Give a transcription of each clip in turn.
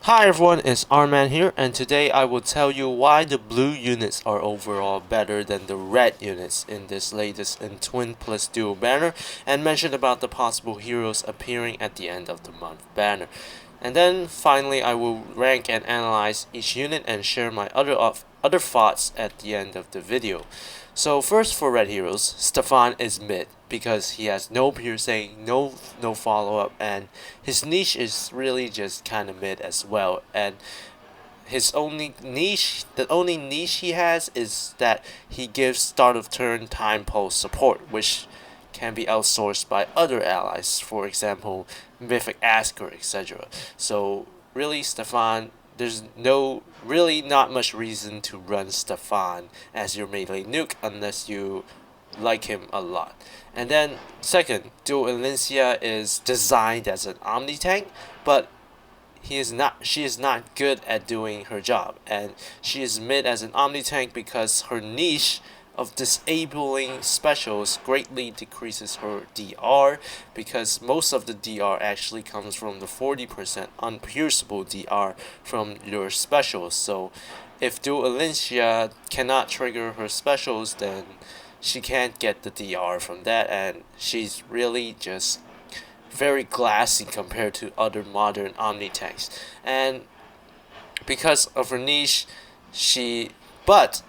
Hi everyone, it's Rman here, and today I will tell you why the blue units are overall better than the red units in this latest Entwined plus Duo banner, and mention about the possible heroes appearing at the end of the month banner. And then finally I will rank and analyze each unit and share my other thoughts at the end of the video. So first for red heroes, Stefan is mid because he has no piercing, no follow-up, and his niche is really just kind of mid as well. And the only niche he has is that he gives start of turn time pulse support, which can be outsourced by other allies, for example, Mythic Asker, etc. So really, Stefan, there's really not much reason to run Stefan as your melee nuke unless you like him a lot. And then second, Duo Elincia is designed as an Omni tank, but she is not good at doing her job, and she is mid as an Omni tank because her niche of disabling specials greatly decreases her DR, because most of the DR actually comes from the 40% unpierceable DR from your specials. So if Duo Elincia cannot trigger her specials, then she can't get the DR from that, and she's really just very glassy compared to other modern Omni tanks. And because of her niche, but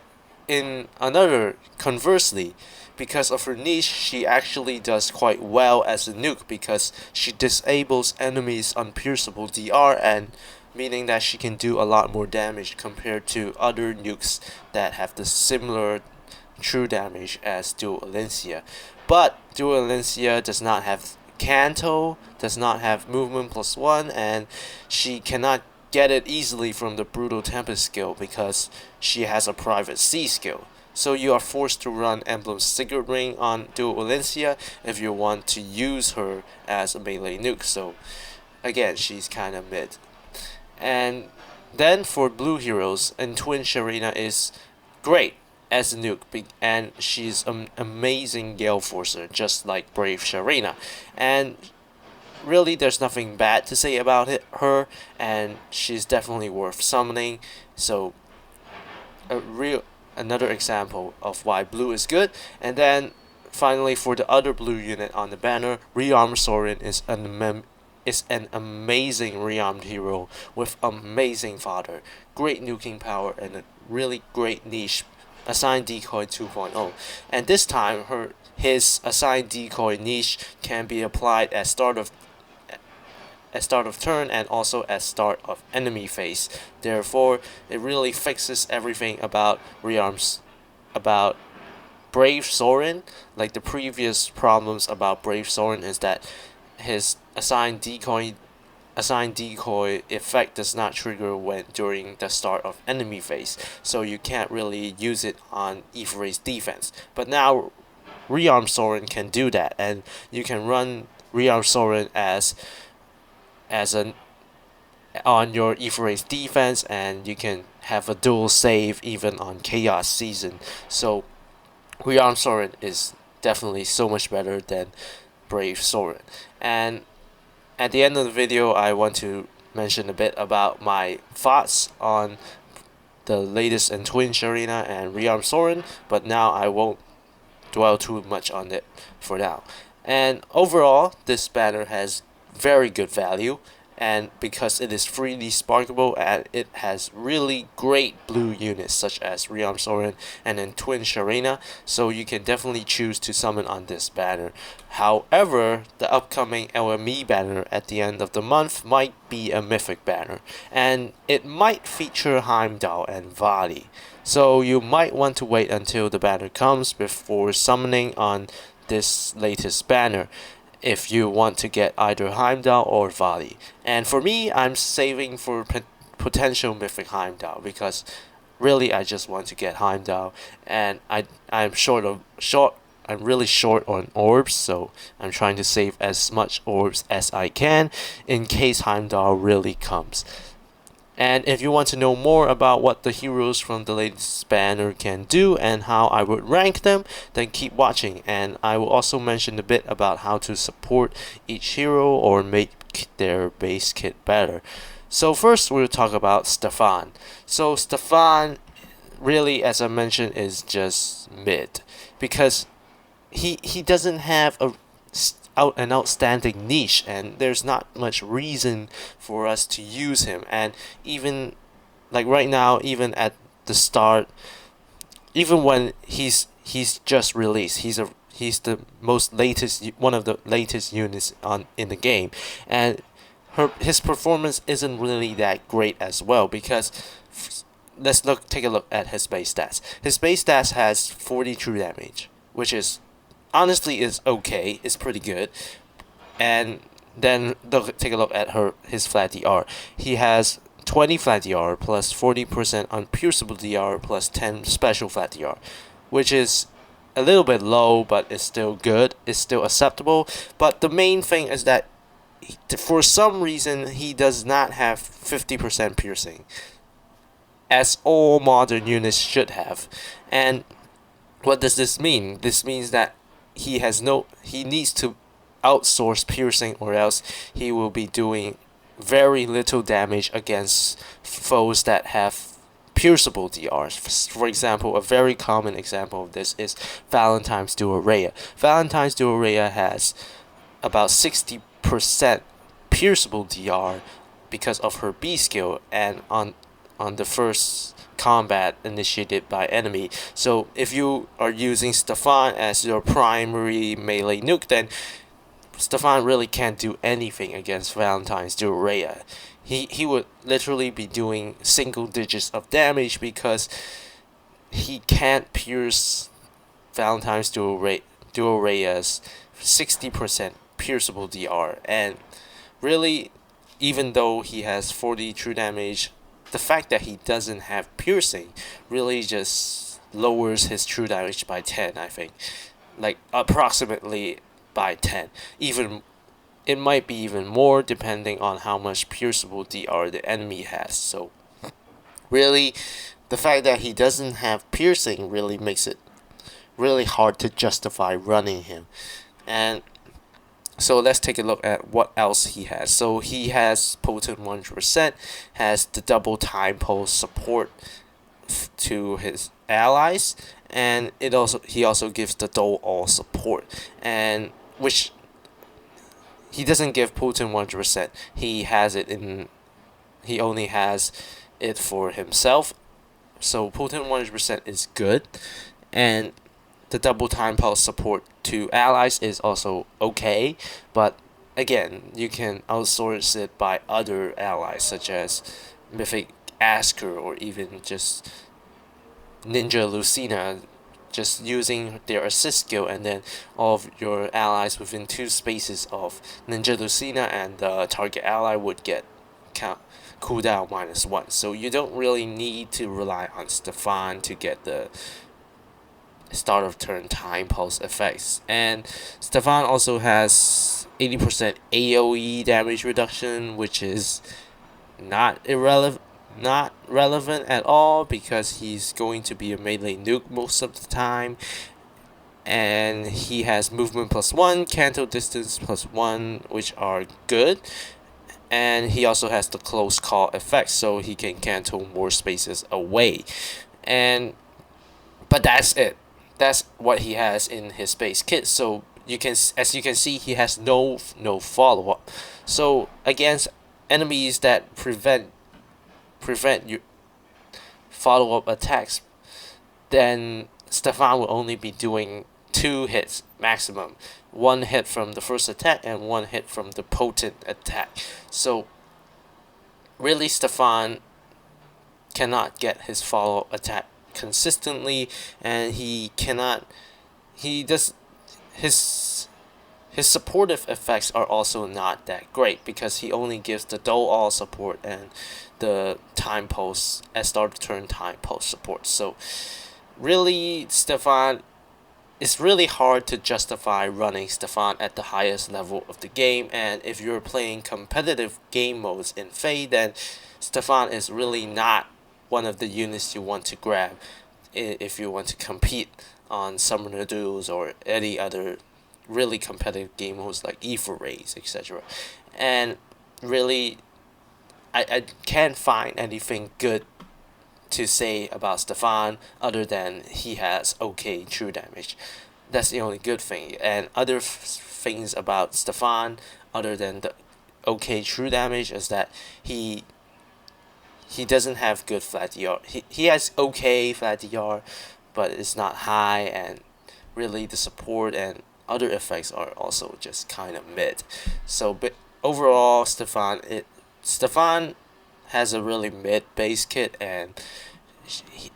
in another conversely, because of her niche, she actually does quite well as a nuke because she disables enemies' unpierceable DR, and meaning that she can do a lot more damage compared to other nukes that have the similar true damage as Duo Elincia. But Duo Elincia does not have Canto, does not have movement +1, and she cannot get it easily from the Brutal Tempest skill because she has a private C skill. So you are forced to run Emblem Sigurd Ring on Duo Elincia if you want to use her as a melee nuke. So again, she's kind of mid. And then for blue heroes, Entwined Sharena is great as a nuke, and she's an amazing Gale Forcer, just like Brave Sharena. And really, there's nothing bad to say about her, and she's definitely worth summoning. So another example of why blue is good. And then finally, for the other blue unit on the banner, Rearmed Soren is an amazing rearmed hero with amazing fodder, great nuking power, and a really great niche, assigned decoy 2.0. And this time his assigned decoy niche can be applied at start of turn and also at start of enemy phase. Therefore, it really fixes everything about Brave Soren. Like the previous problems about Brave Soren is that his assigned decoy effect does not trigger during the start of enemy phase, so you can't really use it on FEH defense. But now Rearmed Soren can do that, and you can run Rearmed Soren as an on your FEH defense, and you can have a dual save even on Chaos Season. So Rearmed Soren is definitely so much better than Brave Soren. And at the end of the video, I want to mention a bit about my thoughts on the latest Entwined Sharena and Rearmed Soren, but now I won't dwell too much on it for now. And overall, this banner has very good value, and because it is freely sparkable and it has really great blue units such as Rearmed Soren and Entwined Sharena, so you can definitely choose to summon on this banner. However, the upcoming LME banner at the end of the month might be a mythic banner, and it might feature Heimdall and Vali. So you might want to wait until the banner comes before summoning on this latest banner if you want to get either Heimdall or Vali. And for me, I'm saving for potential mythic Heimdall because really I just want to get Heimdall, and I'm really short on orbs, so I'm trying to save as much orbs as I can in case Heimdall really comes. And if you want to know more about what the heroes from the latest banner can do and how I would rank them, then keep watching, and I will also mention a bit about how to support each hero or make their base kit better. So first we'll talk about Stefan. So Stefan really, as I mentioned, is just mid because he doesn't have an outstanding niche, and there's not much reason for us to use him. And even like right now, even at the start, even when he's just released, he's the most latest one of the latest units on in the game, and his performance isn't really that great as well because let's take a look at his base stats. His base stats has 40 true damage, which is honestly is okay. It's pretty good. And then take a look at his flat DR. He has 20 flat DR plus 40% unpierceable DR plus 10 special flat DR, which is a little bit low, but it's still good. It's still acceptable. But the main thing is that for some reason he does not have 50% piercing, as all modern units should have. And what does this mean? This means that he needs to outsource piercing, or else he will be doing very little damage against foes that have pierceable DRs. For example, a very common example of this is Valentine's Duo Rhea. Valentine's Duo Rhea has about 60% pierceable DR because of her B skill, and on the first combat initiated by enemy. So if you are using Stefan as your primary melee nuke, then Stefan really can't do anything against Valentine's Duo Rhea. He would literally be doing single digits of damage because he can't pierce Valentine's Duo Rhea's 60% pierceable DR. And really, even though he has 40 true damage, the fact that he doesn't have piercing really just lowers his true damage by 10, I think. Like, approximately by 10. Even it might be even more depending on how much pierceable DR the enemy has. So really, the fact that he doesn't have piercing really makes it really hard to justify running him. And so let's take a look at what else he has. So he has potent 100%, has the double time pulse support to his allies, and he also gives the dole all support, and which he doesn't give potent 100%. He only has it for himself. So potent 100% is good, and the double time pulse support to allies is also okay, but again, you can outsource it by other allies such as Mythic Asker or even just Ninja Lucina, just using their assist skill, and then all of your allies within 2 spaces of Ninja Lucina and the target ally would get cooldown -1. So you don't really need to rely on Stefan to get the start of turn time pulse effects. And Stefan also has 80% AoE damage reduction, which is not relevant at all because he's going to be a melee nuke most of the time. And he has movement +1, canto distance +1, which are good. And he also has the close call effect, so he can canto more spaces away. But that's it. That's what he has in his base kit. So as you can see, he has no follow up. So against enemies that prevent your follow up attacks, then Stefan will only be doing 2 hits maximum. 1 hit from the first attack and 1 hit from the potent attack. So really, Stefan cannot get his follow up attack consistently, and his supportive effects are also not that great because he only gives the dole all support and the time pulse at start of turn time pulse support. So really, it's really hard to justify running Stefan at the highest level of the game, and if you're playing competitive game modes in FEH, then Stefan is really not one of the units you want to grab if you want to compete on Summoner Duels or any other really competitive game modes like E4 Raids, etc. And really, I can't find anything good to say about Stefan other than he has okay true damage. That's the only good thing. And other things about Stefan other than the okay true damage is that he doesn't have good flat DR. He has okay flat DR, but it's not high, and really the support and other effects are also just kind of mid. So, but overall, Stefan has a really mid base kit, and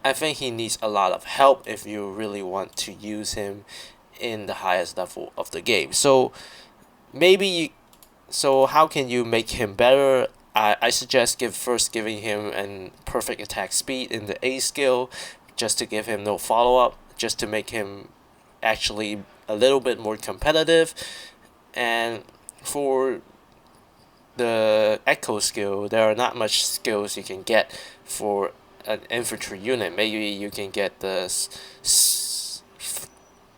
I think he needs a lot of help if you really want to use him in the highest level of the game. So maybe you, so how can you make him better? I suggest first giving him an perfect attack speed in the A skill, just to give him no follow up, just to make him actually a little bit more competitive. And for the Echo skill, there are not much skills you can get for an infantry unit. Maybe you can get the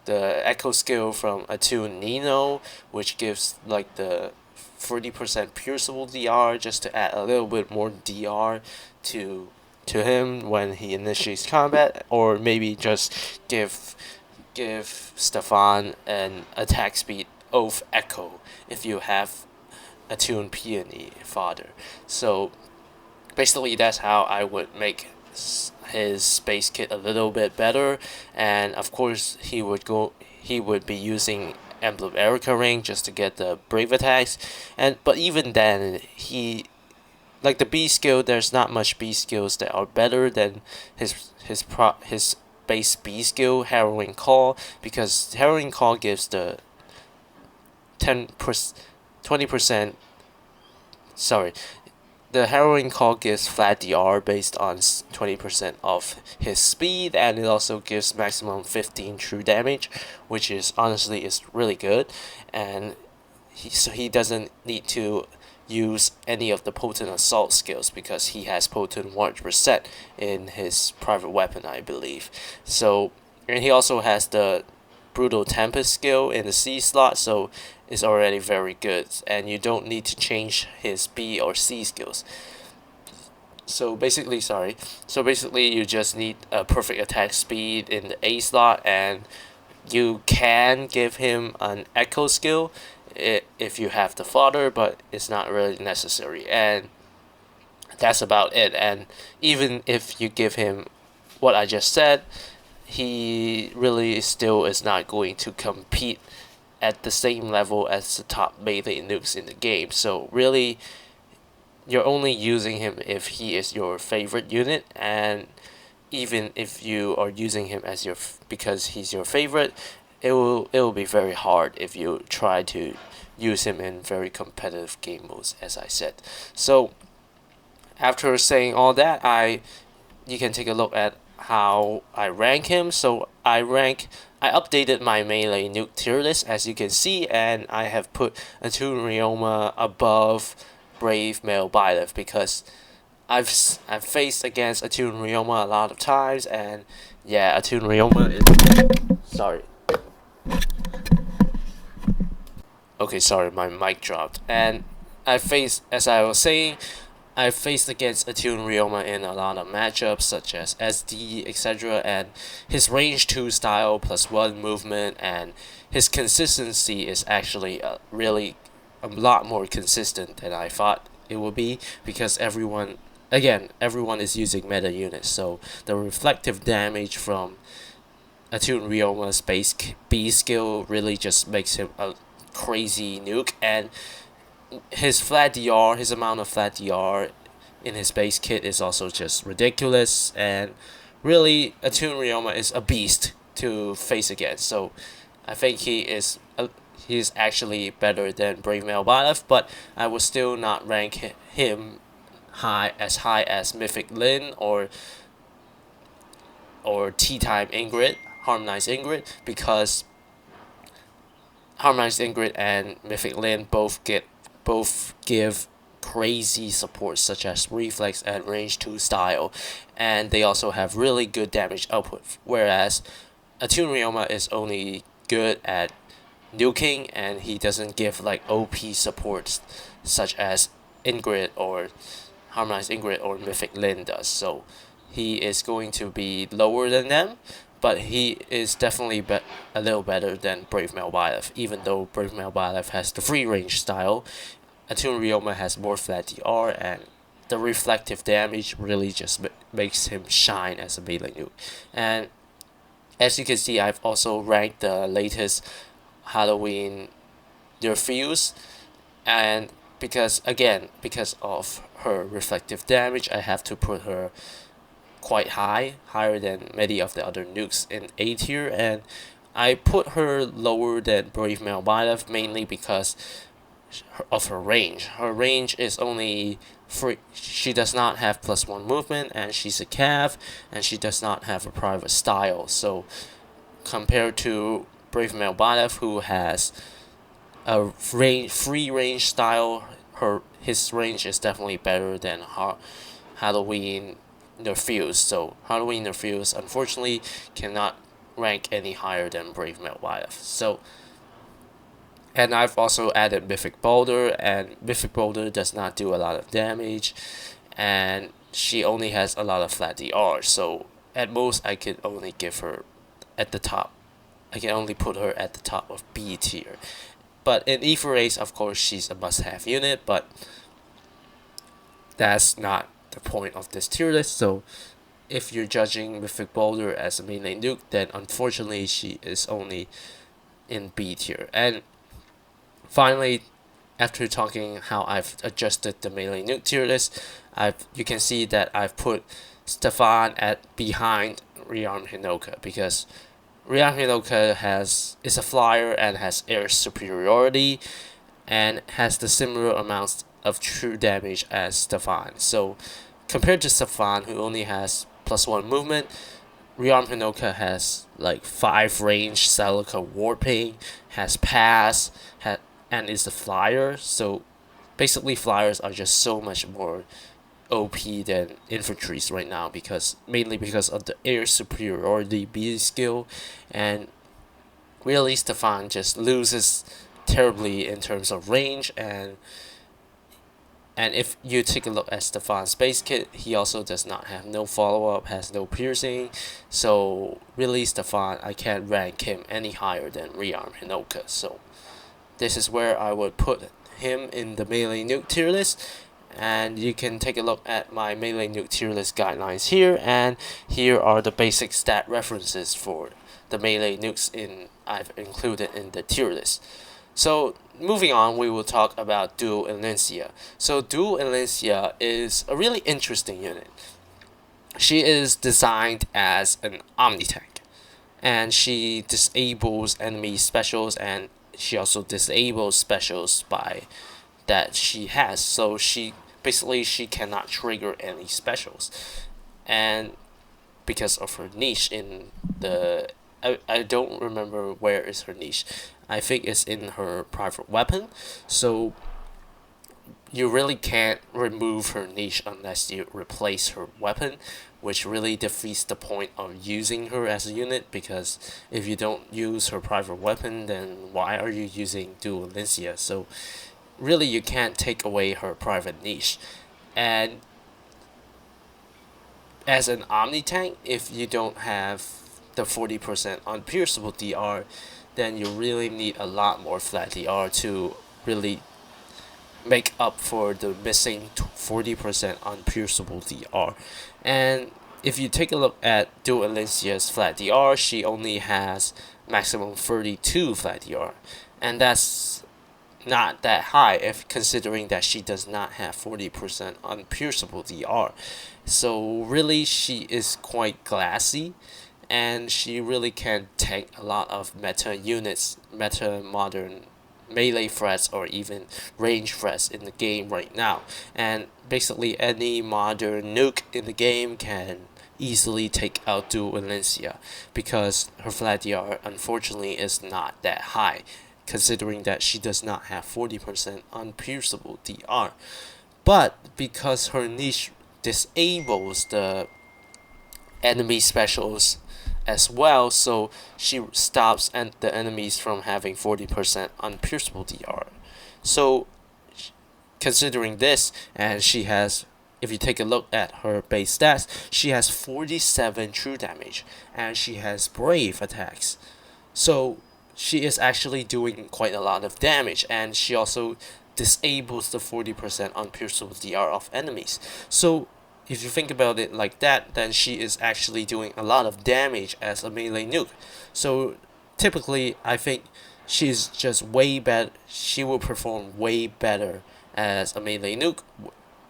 Echo skill from Attune Nino, which gives like the 30% pierceable DR, just to add a little bit more DR to him when he initiates combat, or maybe just give Stefan an attack speed of Echo if you have Attune Peony fodder. So basically that's how I would make his space kit a little bit better. And of course he would be using Emblem Erica ring just to get the brave attacks. But even then, like the B skill, there's not much B skills that are better than his base B skill, Harrowing Call, because Harrowing Call gives the 20%, sorry, the Harrowing Call gives flat DR based on 20% of his speed, and it also gives maximum 15 true damage, which is honestly is really good. And he doesn't need to use any of the potent assault skills because he has potent 100% in his private weapon, I believe. So, and he also has the Brutal Tempest skill in the C slot, so it's already very good, and you don't need to change his B or C skills. So basically, you just need a perfect attack speed in the A slot, and you can give him an Echo skill if you have the fodder, but it's not really necessary. And that's about it. And even if you give him what I just said, he really still is not going to compete at the same level as the top melee nukes in the game. So really, you're only using him if he is your favorite unit, and even if you are using him as because he's your favorite, it will be very hard if you try to use him in very competitive game modes, as I said. So after saying all that, you can take a look at how I rank him. So I updated my melee nuke tier list, as you can see, and I have put Attune Ryoma above Brave Male Byleth because I've faced against Attune Ryoma a lot of times, and yeah, Attune Ryoma is sorry. Okay, sorry, my mic dropped. And as I was saying, I faced against Attune Ryoma in a lot of matchups such as SD, etc. And his range 2 style plus 1 movement and his consistency is actually really a lot more consistent than I thought it would be, because everyone is using meta units, so the reflective damage from Attune Ryoma's base B skill really just makes him a crazy nuke, and his amount of flat DR in his base kit is also just ridiculous, and really Attune Ryoma is a beast to face against. So I think he's actually better than Brave Male Byleth, but I would still not rank him high as Mythic Lin or Tea Time Ingrid, Harmonized Ingrid, because Harmonized Ingrid and Mythic Lin both give crazy support such as reflex and range 2 style, and they also have really good damage output, whereas Attune Ryoma is only good at nuking, and he doesn't give like OP supports such as Ingrid or Harmonized Ingrid or Mythic Lin does. So he is going to be lower than them, but he is definitely a little better than Brave Melbyleth, even though Brave Melbyleth has the free range style. Attune Ryoma has more flat DR, and the reflective damage really just makes him shine as a melee nuke. And as you can see, I've also ranked the latest Halloween nerfs, and because of her reflective damage, I have to put her quite high, higher than many of the other nukes in A tier, and I put her lower than Brave Melbyleth mainly because of her range. Her range is only free. She does not have +1 movement, and she's a cav, and she does not have a private style. So compared to Brave Melbyleth, who has a free range style, his range is definitely better than Halloween Nerfuse. So Halloween Nerfuse unfortunately cannot rank any higher than Brave Melbyleth. So, and I've also added Mythic Boulder, and Mythic Boulder does not do a lot of damage, and she only has a lot of flat DR. So at most I could only give her at the top. I can only put her at the top of B tier. But in E4A's, of course, she's a must-have unit, but that's not the point of this tier list. So if you're judging Mythic Boulder as a melee nuke, then unfortunately she is only in B tier. And finally, after talking how I've adjusted the melee nuke tier list, you can see that I've put Stefan at behind Rearm Hinoka, because Rearm Hinoka is a flyer and has air superiority and has the similar amounts of true damage as Stefan. So compared to Stefan, who only has +1 movement, Rearm Hinoka has like 5 range, Celica warping, has pass, and is the flyer. So basically flyers are just so much more OP than infantries right now, mainly because of the air superiority B skill, and really Stefan just loses terribly in terms of range, and if you take a look at Stefan's base kit, he also does not have no follow-up, has no piercing, so really Stefan, I can't rank him any higher than Rearm Hinoka. So this is where I would put him in the melee nuke tier list. And you can take a look at my melee nuke tier list guidelines here, and here are the basic stat references for the melee nukes I've included in the tier list. So moving on, we will talk about Duo Elincia. So Duo Elincia is a really interesting unit. She is designed as an Omni tank, and she disables enemy specials, and she also disables specials that she has. So she cannot trigger any specials, and because of her niche in the I don't remember where is her niche. I think it's in her private weapon. So you really can't remove her niche unless you replace her weapon, which really defeats the point of using her as a unit, because if you don't use her private weapon, then why are you using Duo Elincia? So really you can't take away her private niche. And as an Omni tank, if you don't have the 40% unpierceable DR, then you really need a lot more flat DR to really make up for the missing 40% unpierceable DR. And if you take a look at Duo Elincia's flat DR, she only has maximum 32 flat DR, and that's not that high if considering that she does not have 40% unpierceable DR. So really she is quite glassy, and she really can tank a lot of meta units, meta modern melee threats, or even range threats in the game right now. And basically any modern nuke in the game can easily take out Duo Elincia, because her flat DR unfortunately is not that high, considering that she does not have 40% unpierceable DR. But because her niche disables the enemy specials as well, so she stops the enemies from having 40% unpierceable DR. So considering this, and she has if you take a look at her base stats, she has 47 true damage, and she has brave attacks. So she is actually doing quite a lot of damage, and she also disables the 40% unpierceable DR of enemies. So if you think about it like that, then she is actually doing a lot of damage as a melee nuke. So typically, I think she's just way better. She will perform way better as a melee nuke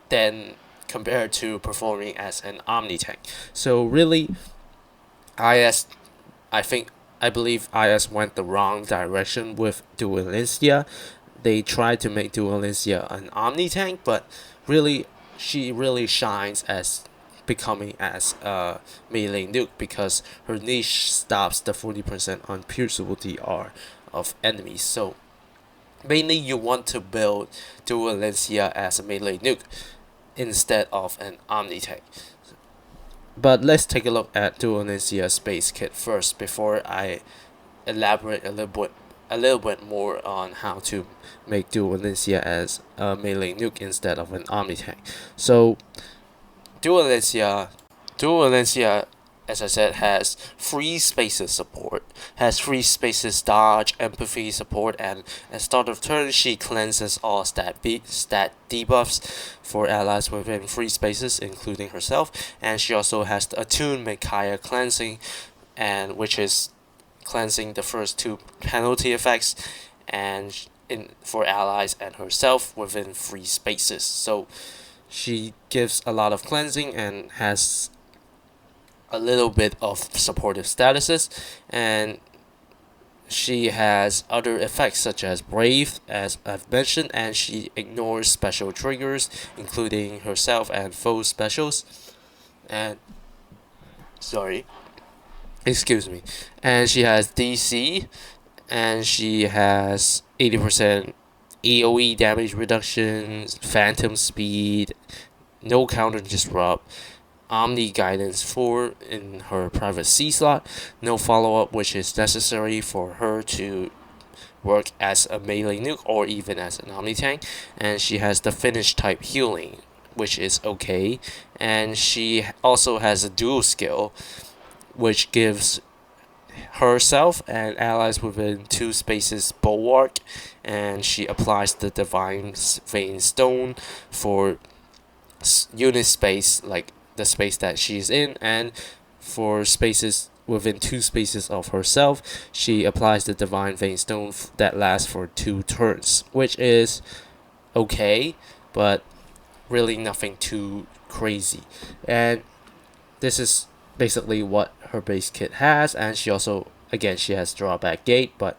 than compared to performing as an omni tank. So really, IS, I believe IS went the wrong direction with Duo Elincia. They tried to make Duo Elincia an omni tank, but really, she really shines as becoming as a melee nuke because her niche stops the 40% unpierceable DR of enemies. So mainly you want to build Duo Elincia as a melee nuke instead of an omni tank. But let's take a look at Duo Elincia's base kit first before I elaborate a little bit more on how to make Duo Elincia as a melee nuke instead of an omni tank. So Duo Elincia, as I said, has free spaces support, has free spaces dodge, empathy support, and at start of turn she cleanses all stat debuffs for allies within free spaces, including herself, and she also has the attuned Micaiah cleansing, and which is cleansing the first two penalty effects, and for allies and herself within free spaces. So she gives a lot of cleansing and has a little bit of supportive statuses, and she has other effects such as brave, as I've mentioned, and she ignores special triggers, including herself and foe specials. And sorry, excuse me. And she has DC, and she has 80% AoE damage reduction, phantom speed, no counter disrupt, Omni Guidance 4 in her private C slot, no follow up, which is necessary for her to work as a melee nuke or even as an Omni tank, and she has the finish type healing, which is okay, and she also has a dual skill, which gives herself and allies within two spaces bulwark, and she applies the divine vein stone for unit space, like the space that she's in, and for spaces within two spaces of herself, she applies the divine vein stone that lasts for 2 turns, which is okay, but really nothing too crazy. And this is basically what her base kit has, and she also, again, she has drawback gate, but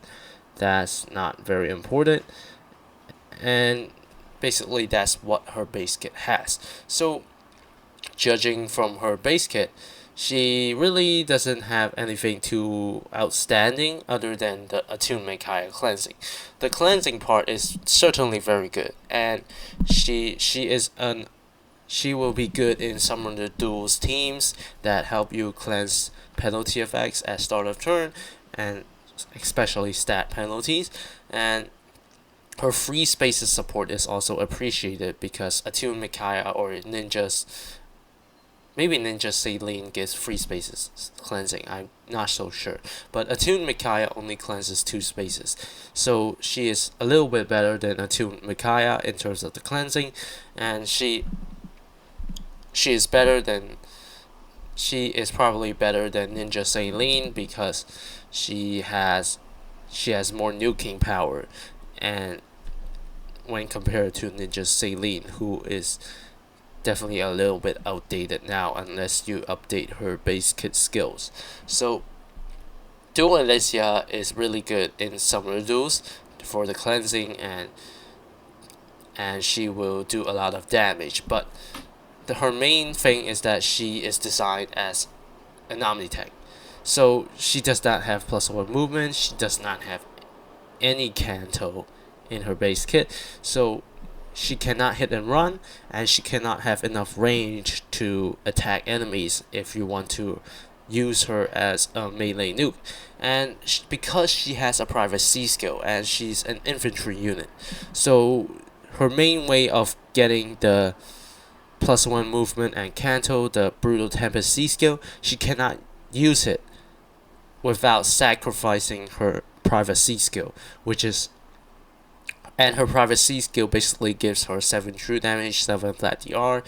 that's not very important. And basically that's what her base kit has. So judging from her base kit, she really doesn't have anything too outstanding other than the attuned Micaiah cleansing. The cleansing part is certainly very good, and she will be good in some of the duels teams that help you cleanse penalty effects at start of turn, and especially stat penalties. And her free spaces support is also appreciated because attuned Micaiah or ninjas, maybe Ninja Saline gives free spaces cleansing, I'm not so sure. But attuned Micaiah only cleanses 2 spaces. So she is a little bit better than attuned Micaiah in terms of the cleansing, and she is probably better than Ninja Saline because she has more nuking power, and when compared to Ninja Saline, who is definitely a little bit outdated now unless you update her base kit skills. So Duo Elincia is really good in summer duels for the cleansing, and she will do a lot of damage, but her main thing is that she is designed as an omni tank. So she does not have +1 movement, she does not have any canto in her base kit, so she cannot hit and run, and she cannot have enough range to attack enemies if you want to use her as a melee nuke. And because she has a private C skill and she's an infantry unit, so her main way of getting the +1 movement and cancel the Brutal Tempest C skill, she cannot use it without sacrificing her private C skill, and her private C skill basically gives her 7 true damage, 7 flat DR,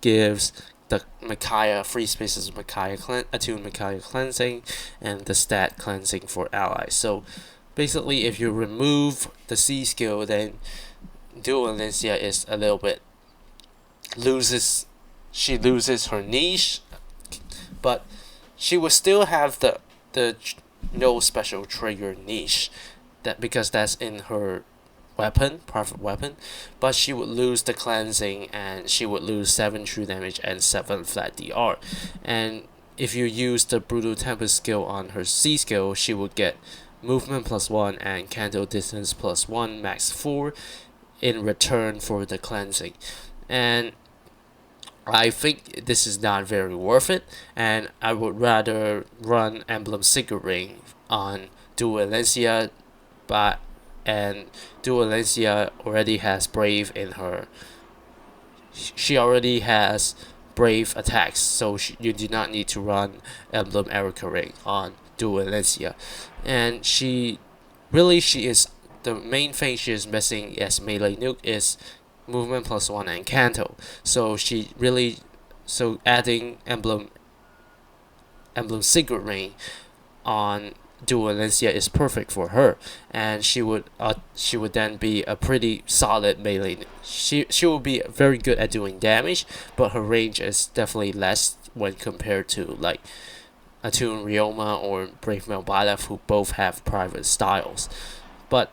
gives the Micaiah free spaces attuned Micaiah cleansing, and the stat cleansing for allies. So basically, if you remove the C skill, then Duo Elincia is a little bit loses her niche, but she will still have the no special trigger niche, because that's in her private weapon, but she would lose the cleansing, and she would lose 7 true damage and 7 flat DR. And if you use the Brutal Tempest skill on her C skill, she would get movement +1 and candle distance +1, max 4 in return for the cleansing. And I think this is not very worth it, and I would rather run Emblem Secret Ring on Duo Elincia, and Duo Elincia already has Brave in her. She already has Brave attacks, so you do not need to run Emblem Erica Ring on Duo Elincia. And she is the main thing she is missing as melee nuke is movement +1 and cancel. So adding Emblem Secret Ring on Duo Elincia is perfect for her, and she would then be a pretty solid melee. She will be very good at doing damage, but her range is definitely less when compared to like Attune Ryoma or Brave Melbala, who both have private styles. But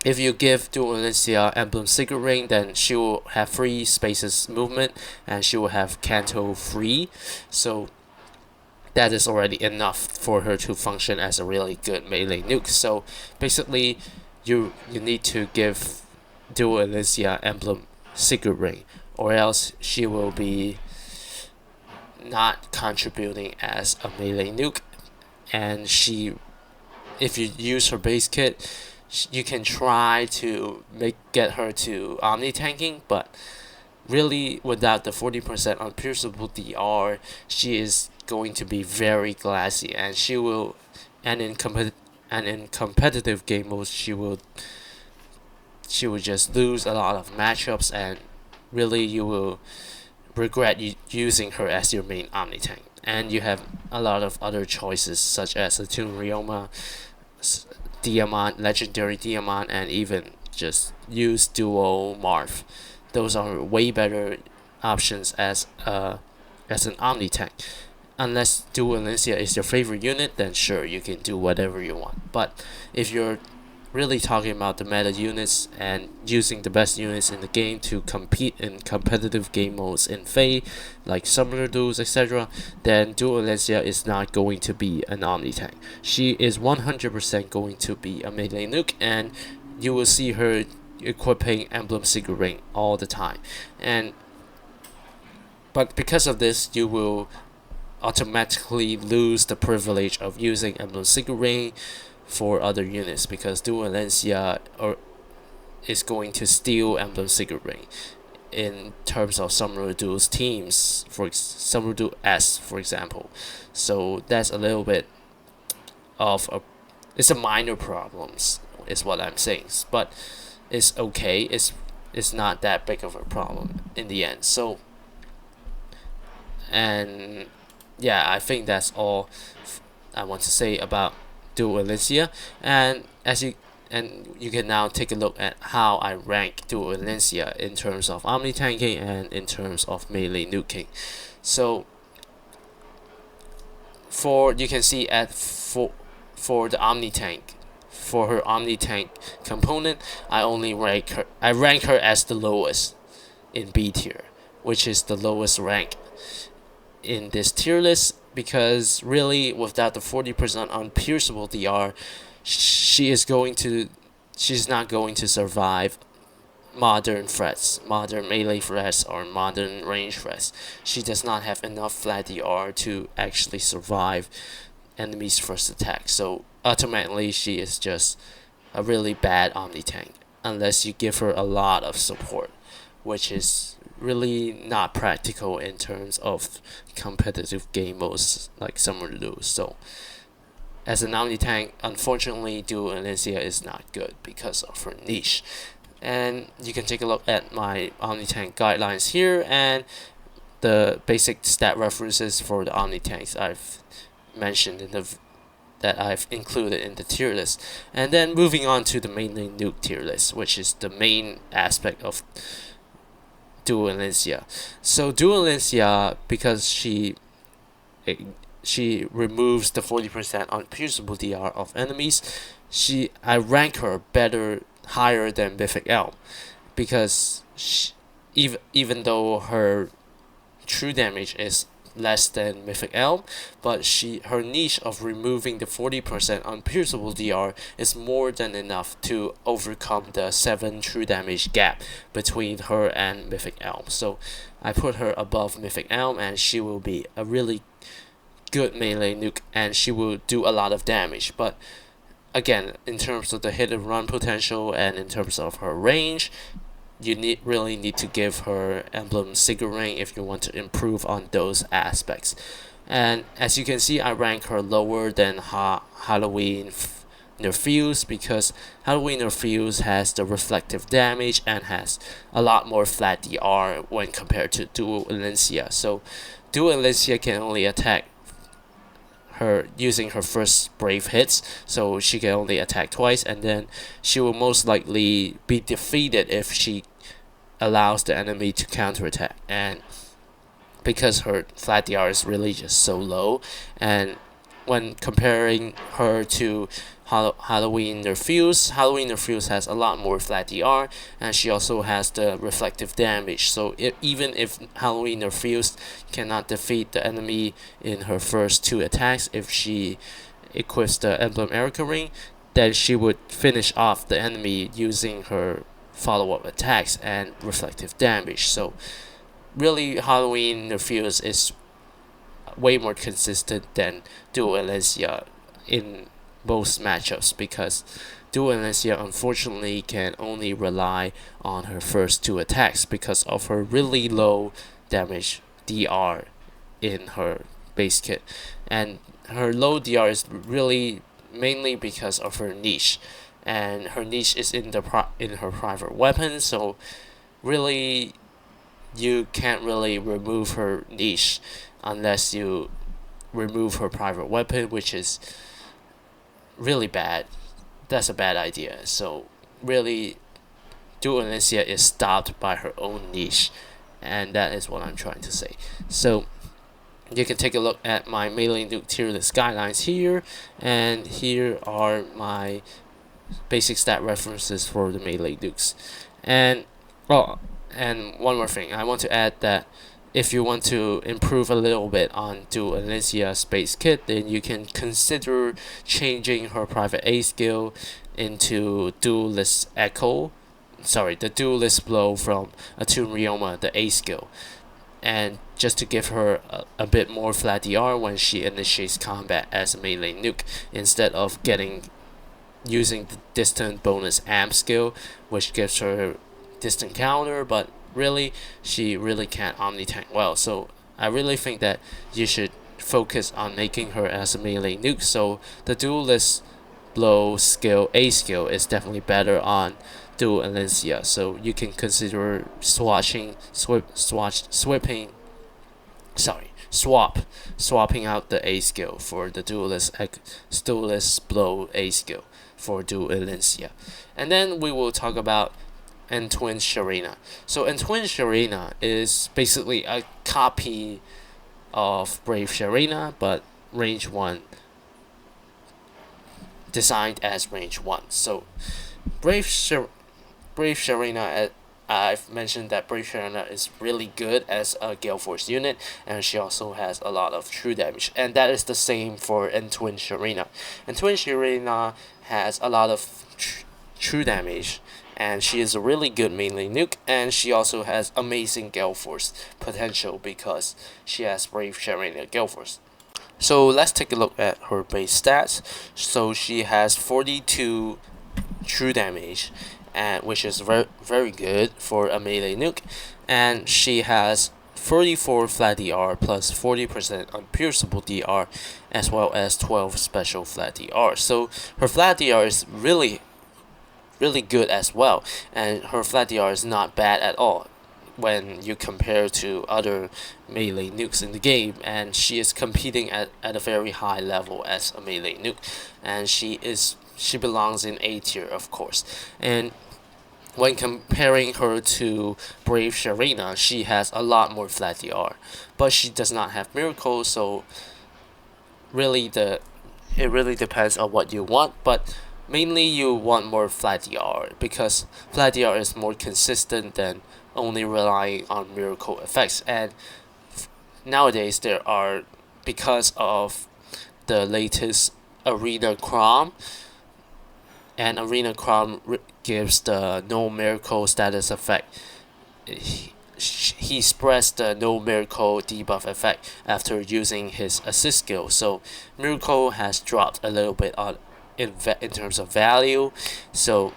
if you give Duo Elincia Emblem Secret Ring, then she will have free spaces movement, and she will have Kanto free. So that is already enough for her to function as a really good melee nuke. So basically, you need to give Duo Elincia Emblem Secret Ring, or else she will be not contributing as a melee nuke. And if you use her base kit, you can try to get her to omni tanking, but really without the 40% unpierceable DR, she is going to be very glassy, and in competitive game modes she will just lose a lot of matchups, and really you will regret using her as your main omni tank. And you have a lot of other choices such as Attune Ryoma, Diamond, Legendary Diamond, and even just use Duo Marth. Those are way better options as an omni tank. Unless Duo Elincia is your favorite unit, then sure, you can do whatever you want. But if you're really talking about the meta units and using the best units in the game to compete in competitive game modes in FEH, like summoner duels, etc., then Duo Elincia is not going to be an omni tank. She is 100% going to be a melee nuke, and you will see her equipping Emblem Secret Ring all the time. But because of this, you will automatically lose the privilege of using Emblem Secret Ring for other units, because Duo Elincia is going to steal Emblem Secret Ring in terms of Summoner Duels teams, for Summoner Duel S, for example. So that's a little bit of it's a minor problems, is what I'm saying. But it's okay. It's not that big of a problem in the end. So, and yeah, I think that's all I want to say about Duo Elincia. And you can now take a look at how I rank Duo Elincia in terms of omni tanking and in terms of melee nuking. So you can see for the omni tank, for her omni tank component, I rank her as the lowest in B tier, which is the lowest rank in this tier list, because really without the 40% unpierceable DR, she's not going to survive modern threats, modern melee threats, or modern range threats. She does not have enough flat DR to actually survive enemies' first attack. So ultimately, she is just a really bad omni tank unless you give her a lot of support, which is really not practical in terms of competitive game modes like Summer Lose. So as an omni tank, unfortunately, Duo Elincia is not good because of her niche. And you can take a look at my omni tank guidelines here and the basic stat references for the omni tanks I've mentioned in the that I've included in the tier list. And then moving on to the mainly nuke tier list, which is the main aspect of Duo Elincia. So Duo Elincia, because she removes the 40% unpierceable DR of enemies, I rank her higher than Mythic Elm, because even though her true damage is less than Mythic Elm, but her niche of removing the 40% unpierceable DR is more than enough to overcome the 7 true damage gap between her and Mythic Elm. So I put her above Mythic Elm, and she will be a really good melee nuke, and she will do a lot of damage. But again, in terms of the hit and run potential and in terms of her range, you really need to give her emblem Sigil Ring if you want to improve on those aspects. And as you can see, I rank her lower than Halloween Nerfuse, because Halloween Nerfuse has the reflective damage and has a lot more flat DR when compared to Duo Elincia. So Duo Elincia can only attack her using her first brave hits, so she can only attack twice, and then she will most likely be defeated if she allows the enemy to counterattack. And because her flat DR is really just so low, and when comparing her to Halloween Nerfuse has a lot more flat DR, and she also has the reflective damage. So even if Halloween Nerfuse cannot defeat the enemy in her first 2 attacks, if she equips the emblem Erica Ring, then she would finish off the enemy using her follow-up attacks and reflective damage. So really, Halloween Nerfuse is way more consistent than Duo Elincia in most matchups, because Duo Elincia unfortunately can only rely on her first 2 attacks because of her really low damage DR in her base kit. And her low DR is really mainly because of her niche, and her niche is in her private weapon. So really, you can't really remove her niche unless you remove her private weapon, which is really bad. That's a bad idea. So really, Duo Elincia is stopped by her own niche, and that is what I'm trying to say. So you can take a look at my melee nuke tier list guidelines here, and here are my basic stat references for the melee nukes. And and one more thing, I want to add that if you want to improve a little bit on Duo Elincia's base kit, then you can consider changing her private A skill into Duelist Echo. The Duelist Blow from Attune Ryoma, the A skill. And just to give her a bit more flat DR when she initiates combat as a melee nuke, instead of using the distant bonus amp skill, which gives her distant counter, but really she really can't omni tank well. So I really think that you should focus on making her as a melee nuke. So the Duelist Blow skill, A skill, is definitely better on Duo Elincia. So you can consider swapping out the A skill for the Duelist Blow A skill for Duo Elincia. And then we will talk about Entwined Sharena. So Entwined Sharena is basically a copy of Brave Sharena, but range 1, designed as range 1. So Brave Sharena, I've mentioned that Brave Sharena is really good as a Gale Force unit, and she also has a lot of true damage, and that is the same for Entwined Sharena. Entwined Sharena has a lot of true damage, and she is a really good melee nuke, and she also has amazing Gale Force potential because she has Brave Sharena Gale Force. So let's take a look at her base stats. So she has 42 true damage, which is very good for a melee nuke, and she has 34 flat DR plus 40% unpierceable DR, as well as 12 special flat DR. So her flat DR is really good as well, and her flat DR is not bad at all when you compare to other melee nukes in the game, and she is competing at a very high level as a melee nuke, and she belongs in A tier, of course. And when comparing her to Brave Sharena, she has a lot more flat DR, but she does not have Miracle, so it really depends on what you want, but mainly you want more flat DR, because flat DR is more consistent than only relying on miracle effects. And nowadays there are, because of the latest Arena Crom, and Arena Crom gives the no miracle status effect. He spreads the no miracle debuff effect after using his assist skill, so miracle has dropped a little bit in terms of value. So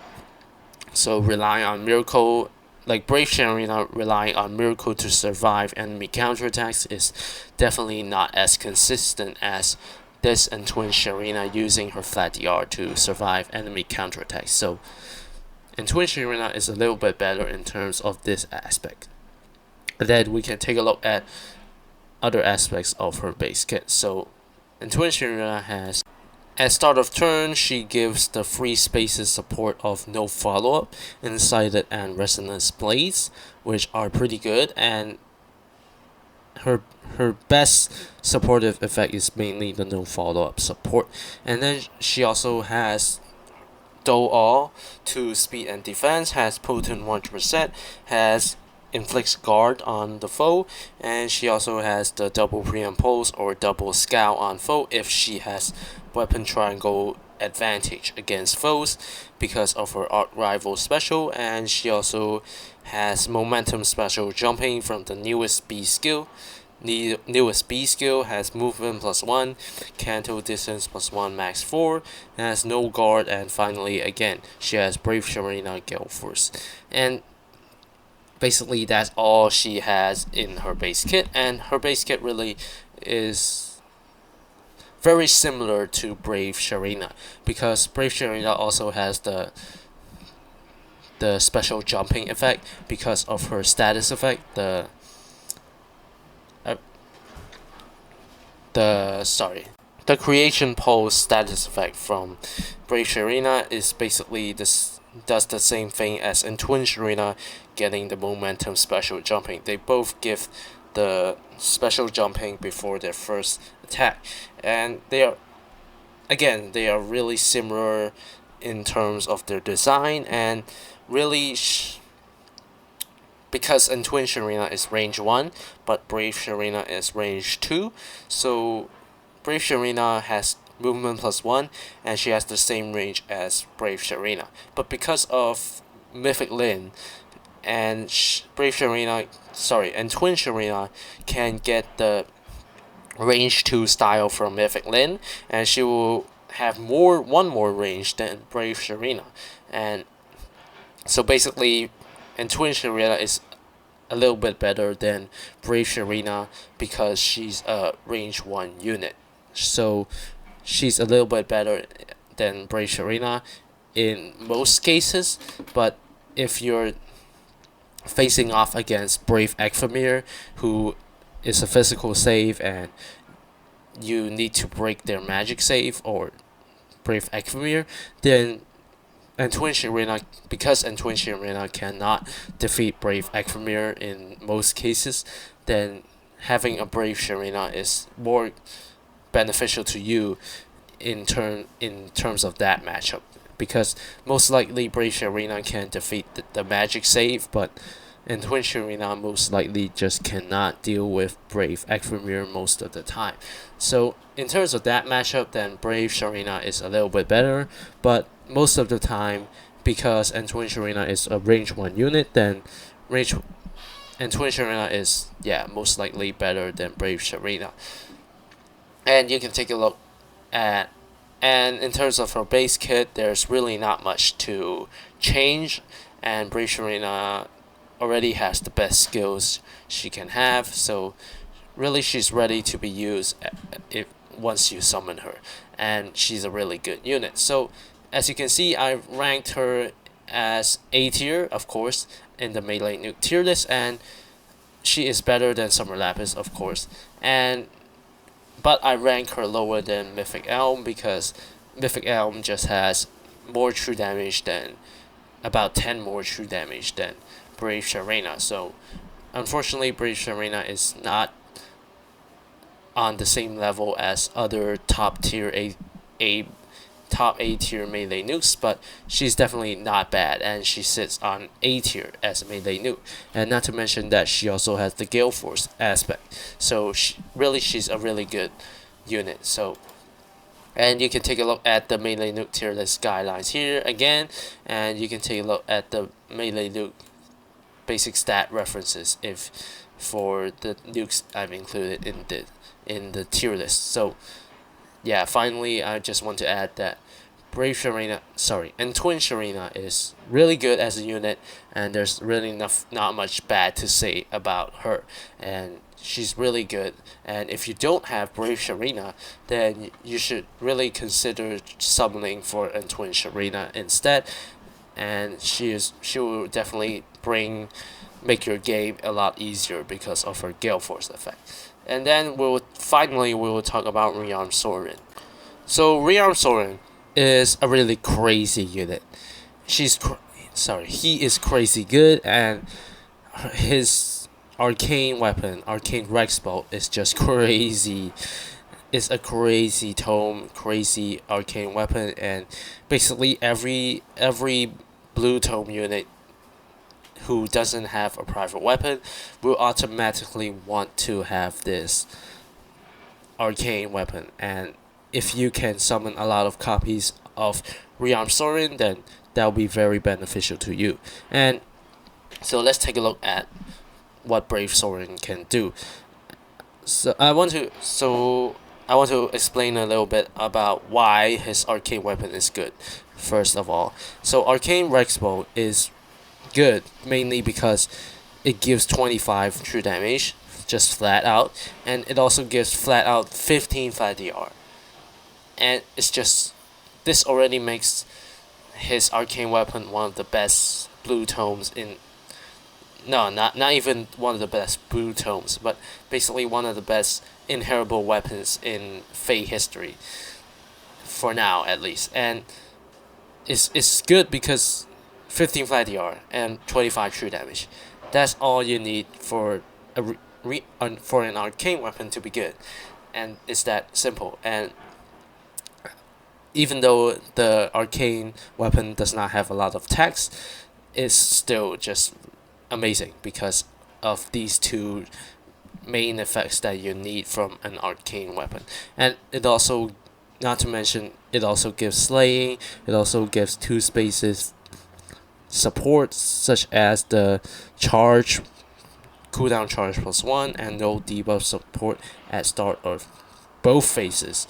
relying on miracle, like Brave Sharena relying on miracle to survive enemy counterattacks, is definitely not as consistent as this Entwined Sharena using her flat DR to survive enemy counterattacks. So Entwined Sharena is a little bit better in terms of this aspect. And then we can take a look at other aspects of her base kit. So Entwined Sharena has, at start of turn, she gives the free spaces support of no follow-up, Incited, and Resonance Blades, which are pretty good, and her best supportive effect is mainly the no follow-up support. And then she also has Duo All to speed and defense, has potent 100%, has inflicts guard on the foe, and she also has the double pre-impulse or double scout on foe if she has weapon triangle advantage against foes because of her art rival special. And she also has momentum special jumping from the newest B skill. The newest B skill has movement +1, canto distance +1, max 4, and has no guard. And finally, again, she has Brave Sharena Gale Force. And basically that's all she has in her base kit, and her base kit really is very similar to Brave Sharena, because Brave Sharena also has the special jumping effect because of her status effect. The creation pose status effect from Brave Sharena is basically this, does the same thing as Entwined Sharena getting the momentum special jumping. They both give the special jumping before their first attack, and they are really similar in terms of their design, and really because Entwined Sharena is range 1 but Brave Sharena is range 2, so Brave Sharena has movement +1 and she has the same range as Brave Sharena. But because of Mythic Lin, and Entwined Sharena can get the range 2 style from Mythic Lin, and she will have one more range than Brave Sharena. And so basically Entwined Sharena is a little bit better than Brave Sharena because she's a range 1 unit. So she's a little bit better than Brave Sharena in most cases, but if you're facing off against Brave Ekfamir, who is a physical save and you need to break their magic save, or Brave Ekfamir, then Entwined Sharena, because Entwined Sharena cannot defeat Brave Ekfamir in most cases, then having a Brave Sharena is more beneficial to you in terms of that matchup, because most likely Brave Sharena can defeat the magic save, but Entwined Sharena most likely just cannot deal with Brave Ekfamir most of the time. So in terms of that matchup, then Brave Sharena is a little bit better, but most of the time, because Entwined Sharena is a range 1 unit, then Entwined Sharena is most likely better than Brave Sharena. And you can take a look at, and in terms of her base kit, there's really not much to change, and Brave Sharena already has the best skills she can have, so really she's ready to be used if once you summon her, and she's a really good unit. So as you can see, I ranked her as A tier, of course, in the melee nuke tier list, and she is better than Summer Lapis, of course, and but I rank her lower than Mythic Elm because Mythic Elm just has more true damage than about 10 more true damage than Brave Sharena. So unfortunately, Brave Sharena is not on the same level as other A top A tier melee nukes, but she's definitely not bad, and she sits on A tier as a melee nuke. And not to mention that she also has the Gale Force aspect, so she's a really good unit. So, and you can take a look at the melee nuke tier list guidelines here again, and you can take a look at the melee nuke basic stat references if for the nukes I've included in the tier list. So yeah, finally, I just want to add that Entwined Sharena is really good as a unit, and there's really not much bad to say about her, and she's really good. And if you don't have Brave Sharena, then you should really consider summoning for Entwined Sharena instead, and she will definitely make your game a lot easier because of her Gale Force effect. And then we will talk about Rearm Soren. So Rearm Soren is a really crazy unit. He is crazy good, and his arcane weapon, Arcane Rex Bolt, is just crazy. It's a crazy tome, crazy arcane weapon, and basically every blue tome unit who doesn't have a private weapon will automatically want to have this arcane weapon. And if you can summon a lot of copies of Rearm Soren, then that will be very beneficial to you. And so let's take a look at what Brave Soren can do. So I want to explain a little bit about why his arcane weapon is good. First of all, so Arcane Rex Bolt is good mainly because it gives 25 true damage just flat out, and it also gives flat out 15 flat DR, and this already makes his arcane weapon one of the best blue tomes in not even one of the best blue tomes, but basically one of the best inheritable weapons in FEH history for now at least. And it's good because 15 flat DR and 25 true damage. That's all you need for for an arcane weapon to be good, and it's that simple. And even though the arcane weapon does not have a lot of text, it's still just amazing because of these two main effects that you need from an arcane weapon. And it also, not to mention, it also gives slaying. It also gives 2 spaces support, such as the charge, cooldown charge +1, and no debuff support at start of both phases,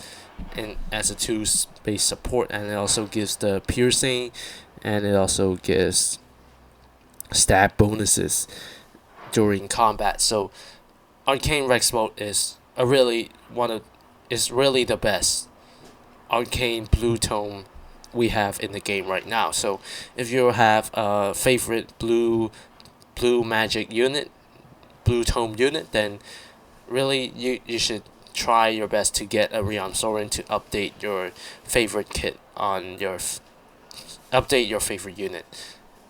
and as a 2-space support. And it also gives the piercing, and it also gives stab bonuses during combat. So Arcane Rex Bolt is really the best arcane blue tome we have in the game right now. So if you have a favorite blue magic unit, blue tome unit, then really you should try your best to get a Rearm Soren to update your favorite kit on your update your favorite unit.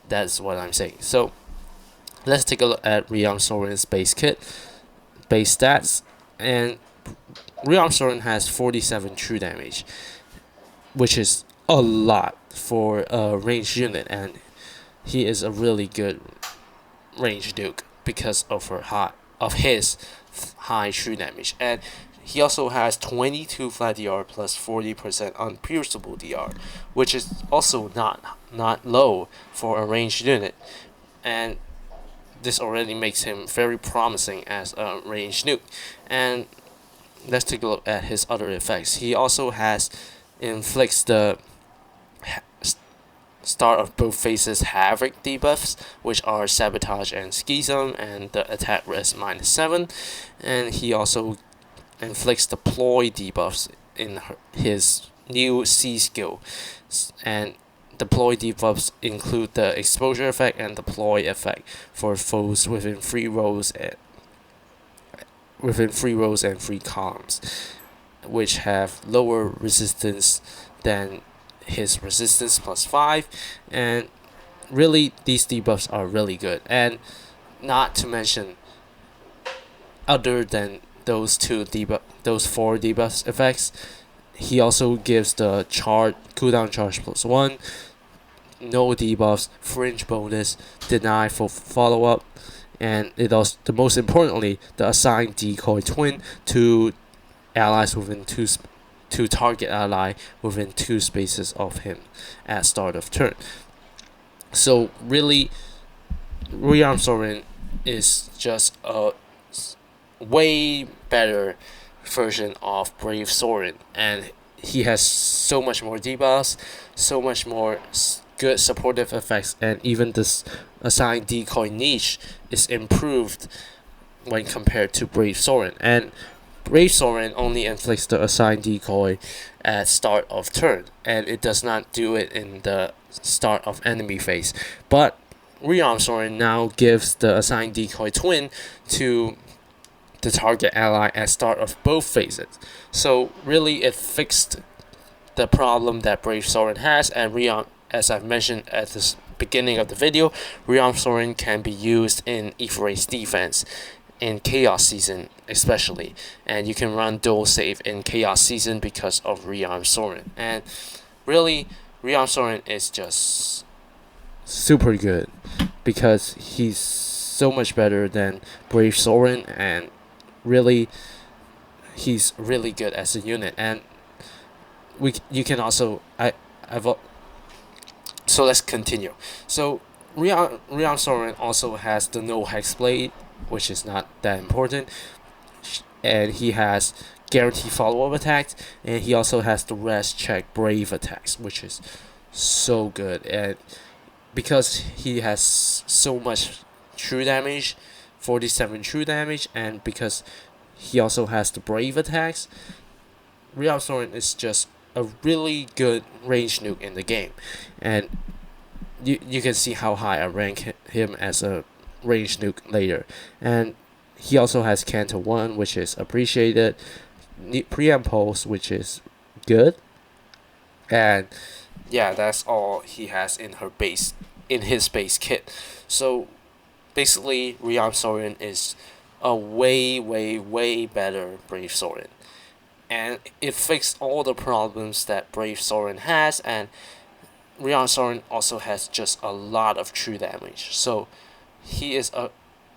That's what I'm saying. So let's take a look at Rearm Soren's base stats. And Rearm Soren has 47 true damage, which is a lot for a ranged unit, and he is a really good ranged nuke because of his high true damage. And he also has 22 flat DR plus 40% unpierceable DR, which is also not low for a ranged unit, and this already makes him very promising as a ranged nuke. And let's take a look at his other effects. He also inflicts the start of both phases Havoc debuffs, which are Sabotage and Schism, and the attack res -7. And he also inflicts deploy debuffs in his new C skill. And deploy debuffs include the exposure effect and deploy effect for foes within free rows and free columns, which have lower resistance than his resistance +5. And really, these debuffs are really good. And not to mention, other than those those 4 debuffs effects, he also gives the cooldown charge +1, no debuffs, fringe bonus, deny for follow up, and it also, the most importantly, the assigned decoy twin to allies within to target ally within 2 spaces of him at start of turn. So really, Rearm Soren is just a way better version of Brave Soren, and he has so much more debuffs, so much more good supportive effects, and even this assigned decoy niche is improved when compared to Brave Soren. And Brave Soren only inflicts the assigned decoy at start of turn, and it does not do it in the start of enemy phase. But Rearm Soren now gives the assigned decoy twin to the target ally at start of both phases. So really, it fixed the problem that Brave Soren has, and Rearm, as I've mentioned at the beginning of the video, Rearm Soren can be used in Aether defense in Chaos Season especially, and you can run dual save in Chaos Season because of Rearm Soren. And really, Rearm Soren is just super good because he's so much better than Brave Soren, and really, he's really good as a unit. And you can also so let's continue. So Rearm Soren also has the no hex blade, which is not that important, and he has guaranteed follow-up attacks, and he also has the rest check brave attacks, which is so good. And because he has so much true damage, 47 true damage, and because he also has the brave attacks, Rearm Soren is just a really good range nuke in the game. And you can see how high I rank him as a range nuke later. And he also has Canto 1, which is appreciated, Preamp Pulse, which is good. And yeah, that's all he has in his base kit. So basically, Rearm Soren is a way better Brave Soren, and it fixed all the problems that Brave Soren has. And Rearm Soren also has just a lot of true damage, so he is a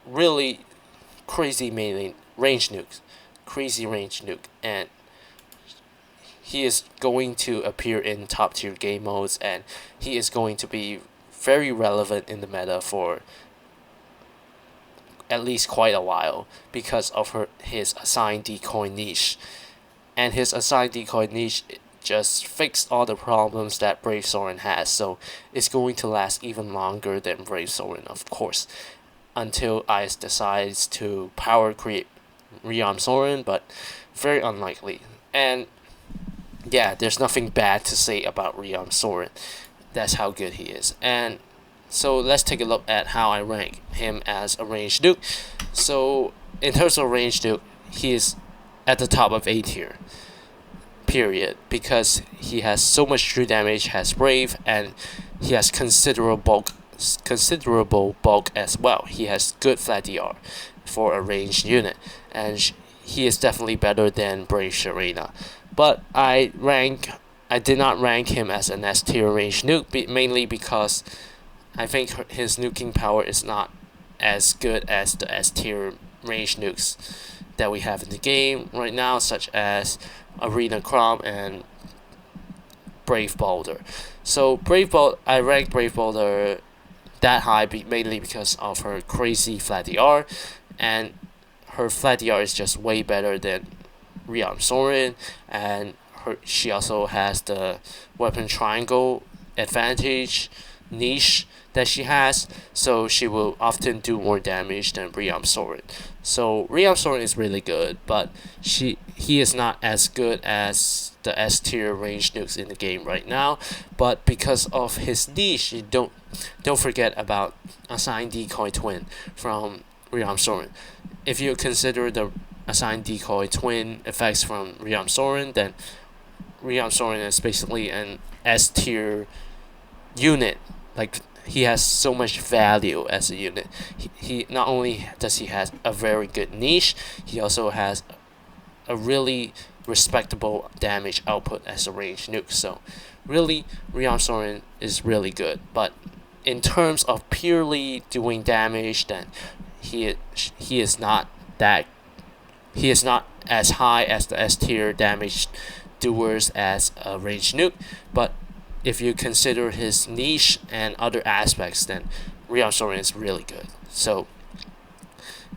really crazy range nuke, and he is going to appear in top tier game modes, and he is going to be very relevant in the meta for at least quite a while because of his assigned decoy niche. And his assigned decoy niche just fixed all the problems that Brave Soren has, so it's going to last even longer than Brave Soren, of course, until ICE decides to power create Rearm Soren, but very unlikely. And yeah, there's nothing bad to say about Rearm Soren. That's how good he is. And so let's take a look at how I rank him as a ranged nuke. So in terms of ranged nuke, he is at the top of A tier, period, because he has so much true damage, has brave, and he has considerable bulk as well. He has good flat DR for a ranged unit, and he is definitely better than Brave Sharena. But I did not rank him as an S tier ranged nuke, mainly because I think his nuking power is not as good as the S tier ranged nukes that we have in the game right now, such as Arena Crom and Brave Boulder. So I ranked Brave Boulder that high mainly because of her crazy flat DR, and her flat DR is just way better than Rearm Soren, and she also has the weapon triangle advantage niche that she has, so she will often do more damage than Soren. So Soren is really good, but he is not as good as the S tier range nukes in the game right now. But because of his niche, you don't forget about Assigned Decoy Twin from Soren. If you consider the Assigned Decoy Twin effects from Soren, then Soren is basically an S tier unit. Like, he has so much value as a unit. He not only does he has a very good niche, he also has a really respectable damage output as a range nuke. So really, Soren is really good. But in terms of purely doing damage, then he is not as high as the S tier damage doers as a range nuke. But if you consider his niche and other aspects, then Soren is really good. So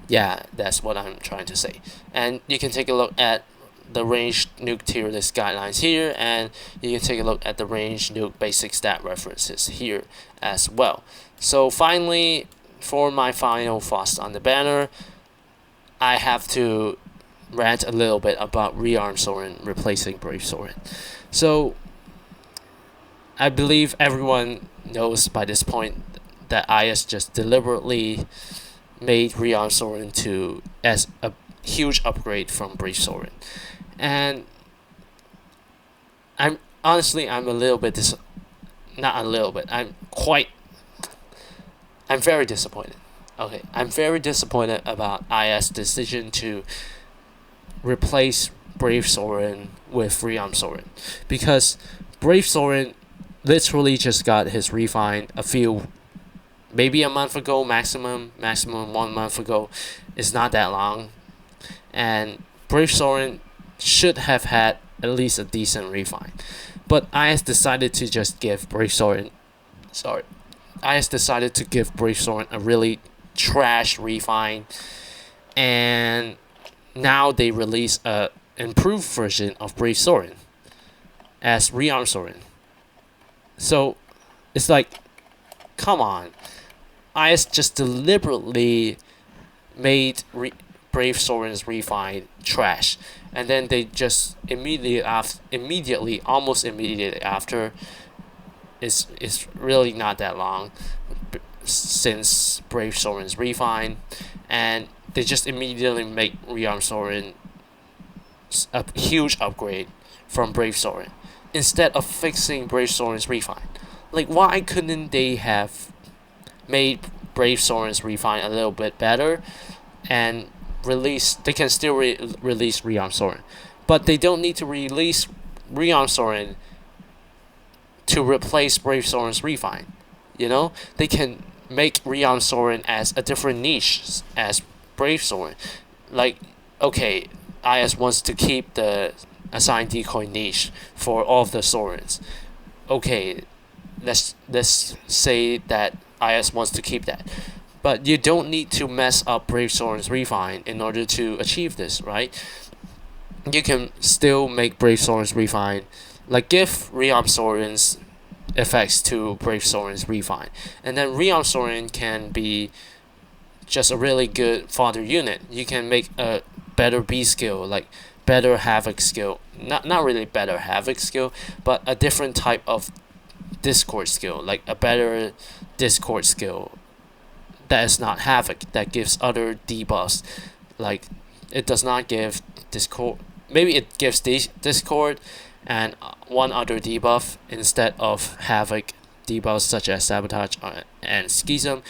yeah, that's what I'm trying to say. And you can take a look at the range nuke tier list guidelines here, and you can take a look at the range nuke basic stat references here as well. So finally, for my final thoughts on the banner, I have to rant a little bit about Rearm Soren replacing Brave Soren. So I believe everyone knows by this point that IS just deliberately made Rearm Soren as a huge upgrade from Brave Soren. And I'm a little bit I'm very disappointed. Okay, I'm very disappointed about IS' decision to replace Brave Soren with Rearm Soren, because Brave Soren literally just got his refine maybe a month ago, maximum 1 month ago. It's not that long, and Brave Soren should have had at least a decent refine. But IS decided to just give Brave Soren a really trash refine, and now they release a improved version of Brave Soren as Rearm Soren. So it's like, come on, IS just deliberately made Brave Soren's refine trash, and then they just almost immediately after, it's really not that long since Brave Soren's refine, and they just immediately make Rearm Soren a huge upgrade from Brave Soren, instead of fixing Brave Soren's refine. Like, why couldn't they have made Brave Soren's refine a little bit better and they can still release Rearm Soren, but they don't need to release Rearm Soren to replace Brave Soren's refine. They can make Rearm Soren as a different niche as Brave Soren. Like, okay, IS wants to keep the Assigned Decoy niche for all of the Sorens. Okay, let's say that IS wants to keep that. But you don't need to mess up Brave Soren's refine in order to achieve this, right? You can still make Brave Soren's refine, like give Rearm Soren's effects to Brave Soren's refine, and then Rearm Soren can be just a really good fodder unit. You can make a better B skill, like better Havoc skill. Not really better Havoc skill, but a different type of Discord skill, like a better Discord skill that is not Havoc, that gives other debuffs. Like, it does not give Discord. Maybe it gives Discord and one other debuff instead of Havoc debuffs such as Sabotage and Schism.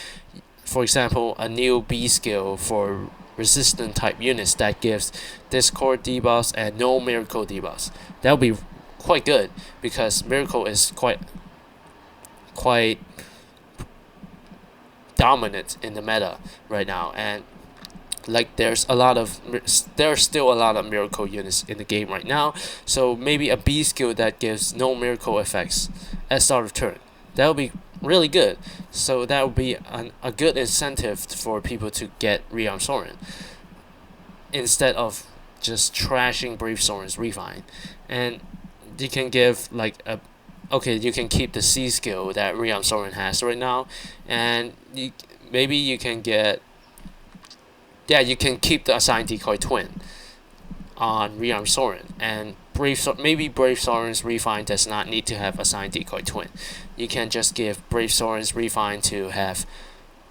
For example, a new B skill for resistant type units that gives Discord debuffs and no Miracle debuffs. That would be quite good, because Miracle is quite dominant in the meta right now, and like there's still a lot of Miracle units in the game right now. So maybe a B skill that gives no Miracle effects at start of turn, that would be really good. So that would be a good incentive for people to get Rearm Soren instead of just trashing Brave Soren's refine. And you can give like okay, you can keep the C skill that Soren has right now, and maybe you can get, yeah, you can keep the assigned decoy twin on Soren, and maybe Brave Soren's refine does not need to have assigned decoy twin. You can just give Brave Soren's refine to have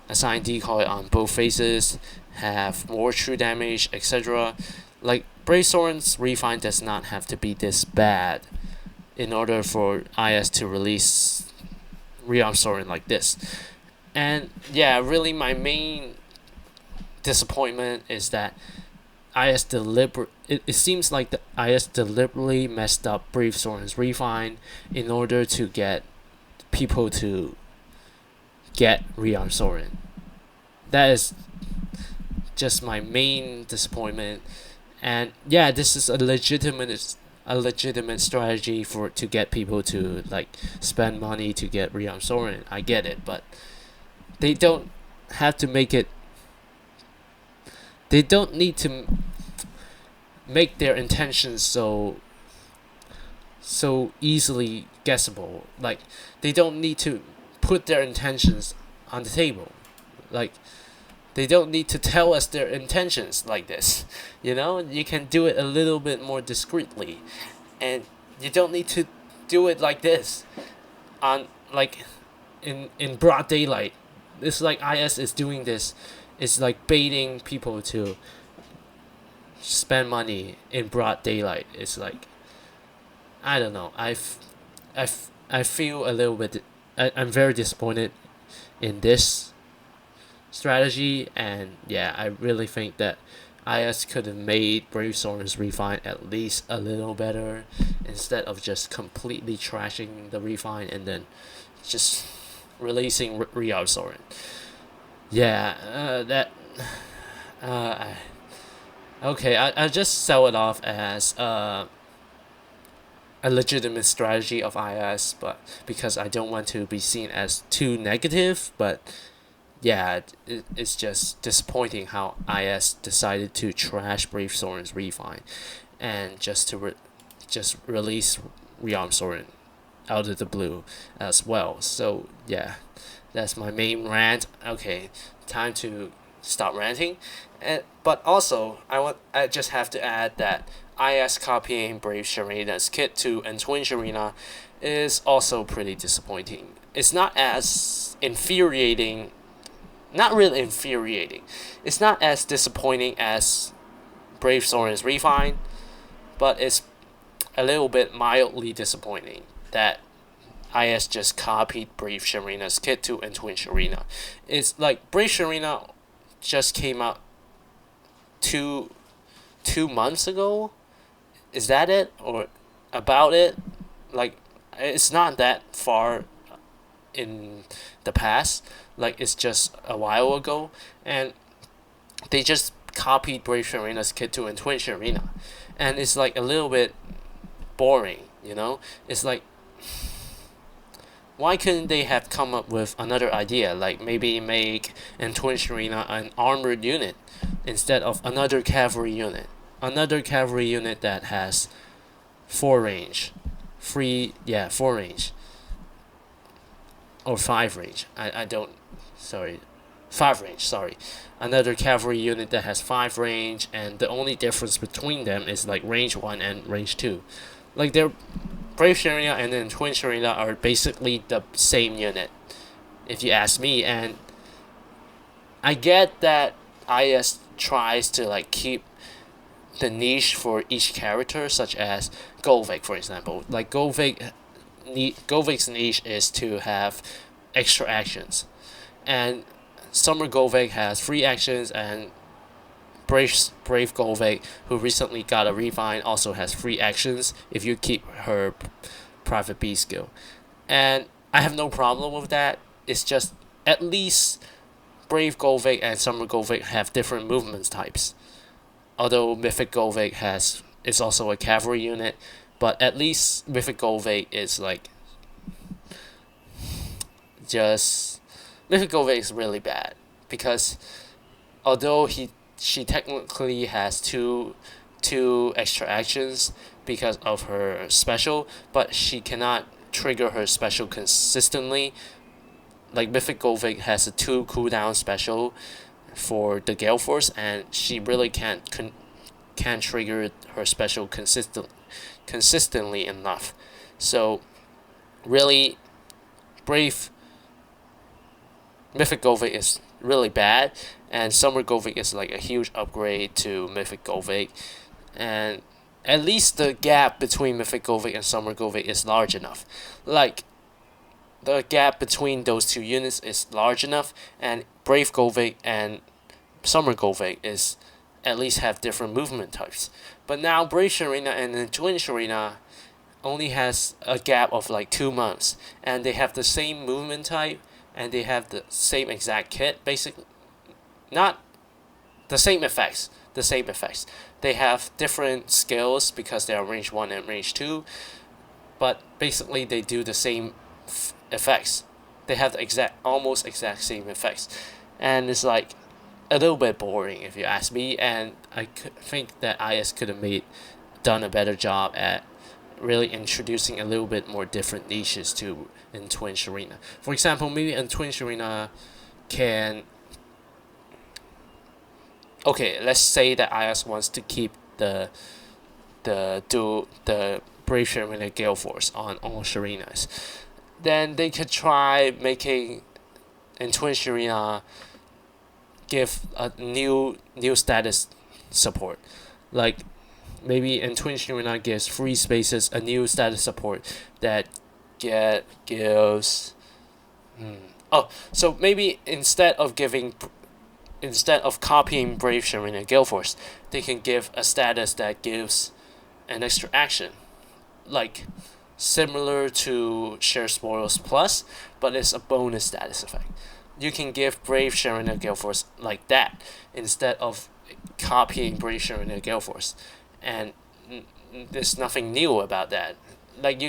assigned decoy on both faces, have more true damage, etc. Like, Brave Soren's refine does not have to be this bad in order for IS to release Soren like this. And yeah, really my main disappointment is that it seems like the IS deliberately messed up Brave Soren's refine in order to get people to get Soren. That is just my main disappointment. And yeah, this is a legitimate strategy to get people to like spend money to get Soren. I get it, but they don't have to make it. They don't need to make their intentions so easily guessable. Like, they don't need to put their intentions on the table. Like, they don't need to tell us their intentions like this. You can do it a little bit more discreetly, and you don't need to do it like this on like in broad daylight. It's like IS is doing this. It's like baiting people to spend money in broad daylight. It's like, I don't know. I feel a little bit. I'm very disappointed in this strategy, and yeah, I really think that IS could have made Brave Soren's refine at least a little better instead of just completely trashing the refine and then just releasing Soren. Yeah, okay, I'll just sell it off as a legitimate strategy of IS, but because I don't want to be seen as too negative, but yeah, it's just disappointing how IS decided to trash Brave Soren's refine and just to release Soren out of the blue as well. So yeah, that's my main rant. Okay, time to stop ranting. But also, I just have to add that IS copying Brave Sharena's kit to Entwined Sharena is also pretty disappointing. It's not as infuriating. Not really infuriating. It's not as disappointing as Brave Soren's refine, but it's a little bit mildly disappointing that IS just copied Brave Sharena's kit to Entwined Sharena. It's like Brave Sharena just came out two months ago. Is that it, or about it? Like, it's not that far in the past. Like, it's just a while ago, and they just copied Brave Sharena's kit to Entwined Sharena, and it's like a little bit boring. It's like, why couldn't they have come up with another idea, like maybe make Entwined Sharena an armored unit instead of another cavalry unit that has 4 range, 4 range, or 5 range. I don't, sorry, 5 range. Sorry, another cavalry unit that has 5 range, and the only difference between them is like range 1 and range 2. Like, they're Brave Sharena and then Entwined Sharena are basically the same unit, if you ask me. And I get that IS tries to like keep the niche for each character, such as Golvik, for example. Like, Golvik's niche is to have extra actions, and Summer Golvik has 3 actions, and Brave Golvik, who recently got a refine, also has 3 actions if you keep her Private B skill. And I have no problem with that. It's just, at least Brave Golvik and Summer Golvik have different movement types. Although Mythic Golvik is also a cavalry unit, but at least Mythic Golvik is like just Mythic Golvik is really bad because although she technically has two extra actions because of her special, but she cannot trigger her special consistently. Like Mythic Golvic has a 2 cooldown special for the Gale Force, and she really can't trigger her special consistently enough. So really, Brave Mythic Golvic is really bad, and Summer Golvic is like a huge upgrade to Mythic Golvic, and at least the gap between Mythic Golvic and Summer Golvic is large enough. Like, the gap between those two units is large enough, and Brave Golvic and Summer Golvic is at least have different movement types. But now Brave Sharena and the Twin Sharena only has a gap of like 2 months, and they have the same movement type, and they have the same exact kit, basically. Not the same effects, They have different skills because they are range 1 and range 2, but basically they do the same effects. They have the almost exact same effects, and it's like a little bit boring if you ask me. And I think that IS could have done a better job at really introducing a little bit more different niches to in Twin Sharena. For example, maybe in Twin Sharena can. Okay, let's say that IS wants to keep the Brave Sharena Gale Force on all Sharenas. Then they could try making in Twin Sharena give a new status support. Like maybe in Twin Sharena gives free spaces a new status support that gives so maybe instead of copying Brave Sharena Gale Force, they can give a status that gives an extra action, like similar to Share Spoils Plus, but it's a bonus status effect. You can give Brave Sharena Gale Force like that instead of copying Brave Sharena Gale Force, and there's nothing new about that. Like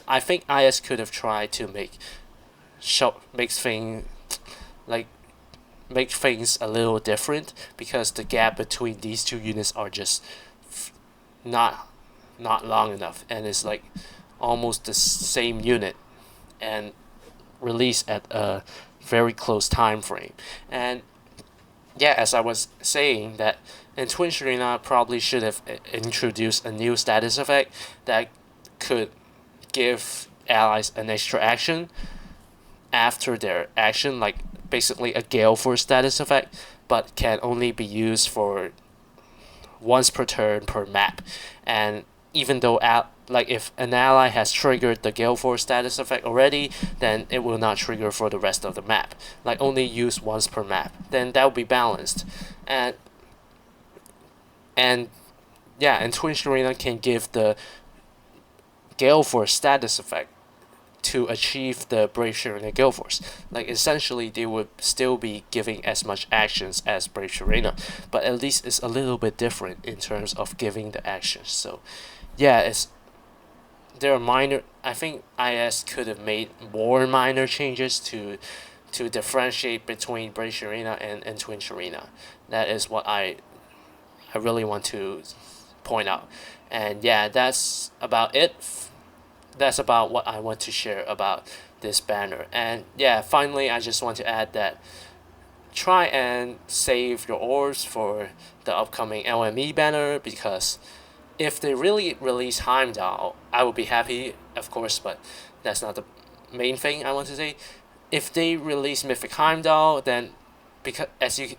I think IS could have tried to make things a little different, because the gap between these two units are just not long enough, and it's like almost the same unit and released at a very close time frame. And yeah, as I was saying, that in Twin Sharena probably should have introduced a new status effect that could give allies an extra action after their action, like basically a Gale Force status effect, but can only be used for once per turn per map. And even though if an ally has triggered the Gale Force status effect already, then it will not trigger for the rest of the map. Like only use once per map. Then that will be balanced. And yeah, and Twin Sharena can give the Gale Force status effect to achieve the Brave Sharena Gale Force. Like essentially they would still be giving as much actions as Brave Sharena, but at least it's a little bit different in terms of giving the actions. So yeah, there are minor. I think IS could have made more minor changes to differentiate between Brave Sharena and Twin Sharena. That is what I really want to point out. And yeah, that's about it. That's about what I want to share about this banner. And yeah, finally, I just want to add that try and save your ores for the upcoming LME banner, because if they really release Heimdall, I will be happy, of course, but that's not the main thing I want to say. If they release Mythic Heimdall, then, because as you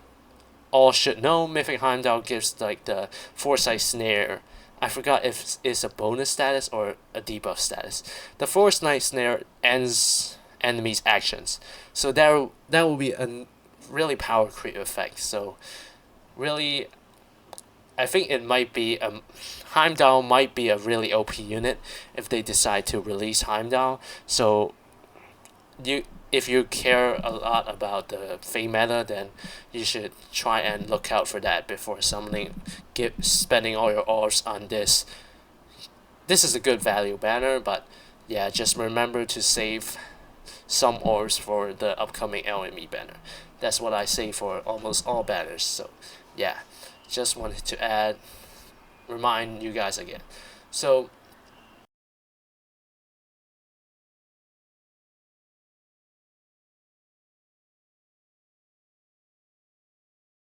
all should know, Mythic Heimdall gives like the Foresight Snare. I forgot if it's a bonus status or a debuff status. The Foresight Snare ends enemies' actions, so that will be a really power creep effect. So really, I think it might be Heimdall might be a really OP unit if they decide to release Heimdall. So if you care a lot about the Fey meta, then you should try and look out for that before spending all your ores on this. This is a good value banner, but yeah, just remember to save some ores for the upcoming LME banner. That's what I say for almost all banners. So yeah, just wanted to remind you guys again. So